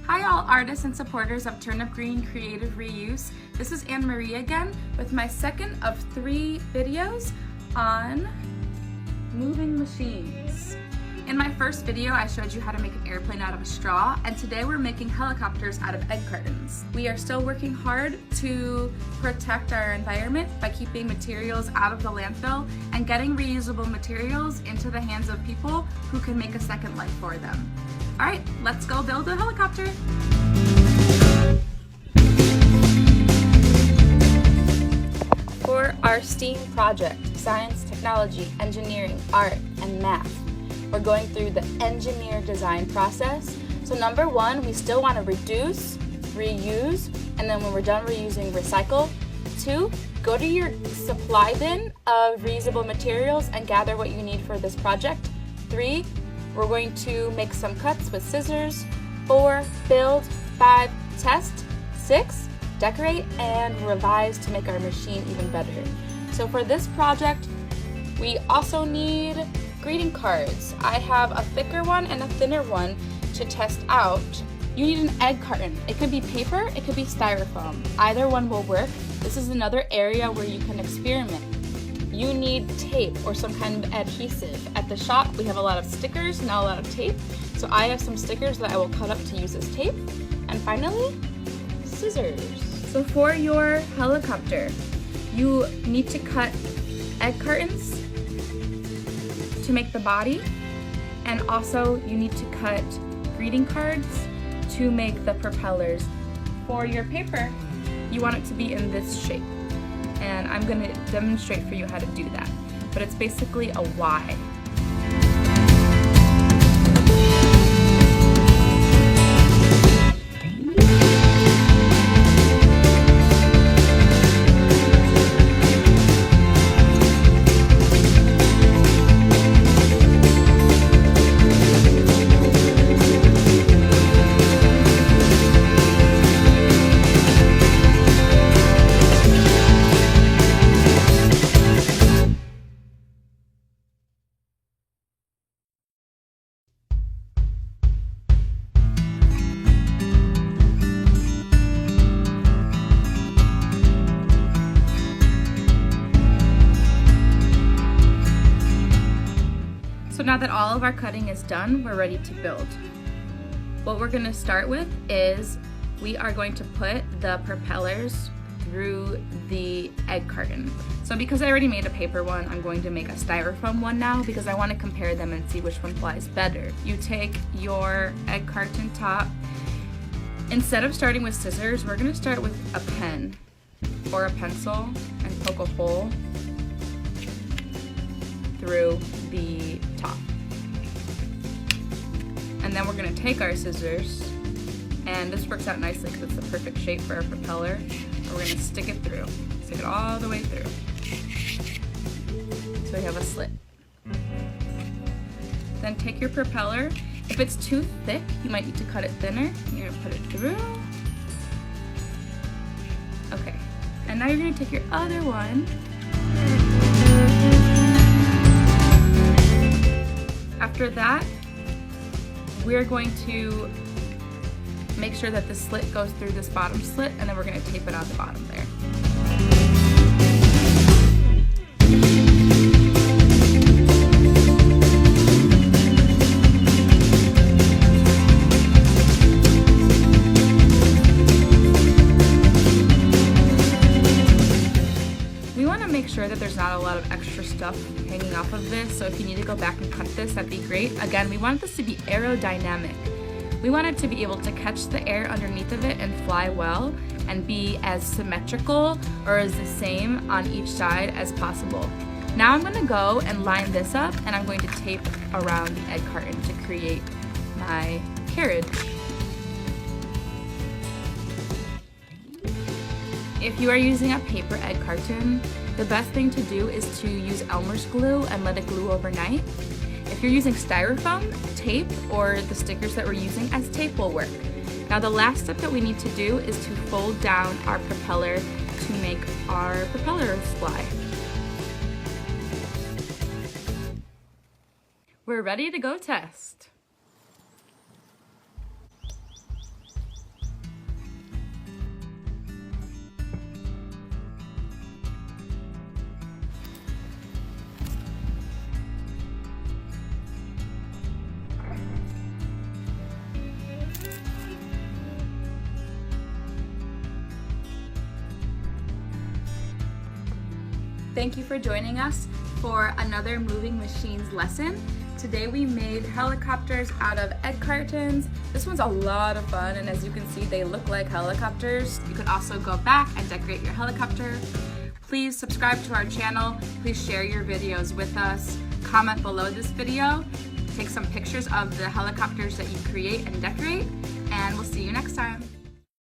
Hi all artists and supporters of Turnip Green Creative Reuse. This is Anne-Marie again with my second of 3 videos on moving machines. In my first video, I showed you how to make an airplane out of a straw, and today we're making helicopters out of egg cartons. We are still working hard to protect our environment by keeping materials out of the landfill and getting reusable materials into the hands of people who can make a second life for them. All right, let's go build a helicopter. For our STEAM project, science, technology, engineering, art, and math, we're going through the engineer design process. So number 1, we still want to reduce, reuse, and then when we're done reusing, recycle. 2, go to your supply bin of reusable materials and gather what you need for this project. 3, we're going to make some cuts with scissors. 4, build. 5, test. 6, decorate and revise to make our machine even better. So for this project, we also need greeting cards. I have a thicker one and a thinner one to test out. You need an egg carton. It could be paper, it could be styrofoam. Either one will work. This is another area where you can experiment. You need tape or some kind of adhesive. At the shop, we have a lot of stickers, not a lot of tape. So I have some stickers that I will cut up to use as tape. And finally, scissors. So for your helicopter, you need to cut egg cartons to make the body, and also you need to cut greeting cards to make the propellers. For your paper, you want it to be in this shape, and I'm going to demonstrate for you how to do that, but it's basically a Y. So now that all of our cutting is done, we're ready to build. What we're going to start with is we are going to put the propellers through the egg carton. So because I already made a paper one, I'm going to make a styrofoam one now because I want to compare them and see which one flies better. You take your egg carton top. Instead of starting with scissors, we're going to start with a pen or a pencil and poke a hole through the top. And then we're going to take our scissors, and this works out nicely because it's the perfect shape for our propeller, and we're going to stick it through. Stick it all the way through. So we have a slit. Then take your propeller. If it's too thick, you might need to cut it thinner. You're going to put it through. Okay. And now you're going to take your other one. After that, we're going to make sure that the slit goes through this bottom slit, and then we're going to tape it on the bottom there. Make sure that there's not a lot of extra stuff hanging off of this, so if you need to go back and cut this, that'd be great. Again, we want this to be aerodynamic. We want it to be able to catch the air underneath of it and fly well and be as symmetrical or as the same on each side as possible. Now I'm going to go and line this up, and I'm going to tape around the egg carton to create my carriage. If you are using a paper egg carton, the best thing to do is to use Elmer's glue and let it glue overnight. If you're using styrofoam, tape, or the stickers that we're using as tape will work. Now the last step that we need to do is to fold down our propeller to make our propellers fly. We're ready to go test. Thank you for joining us for another Moving Machines lesson. Today we made helicopters out of egg cartons. This one's a lot of fun, and as you can see, they look like helicopters. You could also go back and decorate your helicopter. Please subscribe to our channel. Please share your videos with us. Comment below this video. Take some pictures of the helicopters that you create and decorate, and we'll see you next time.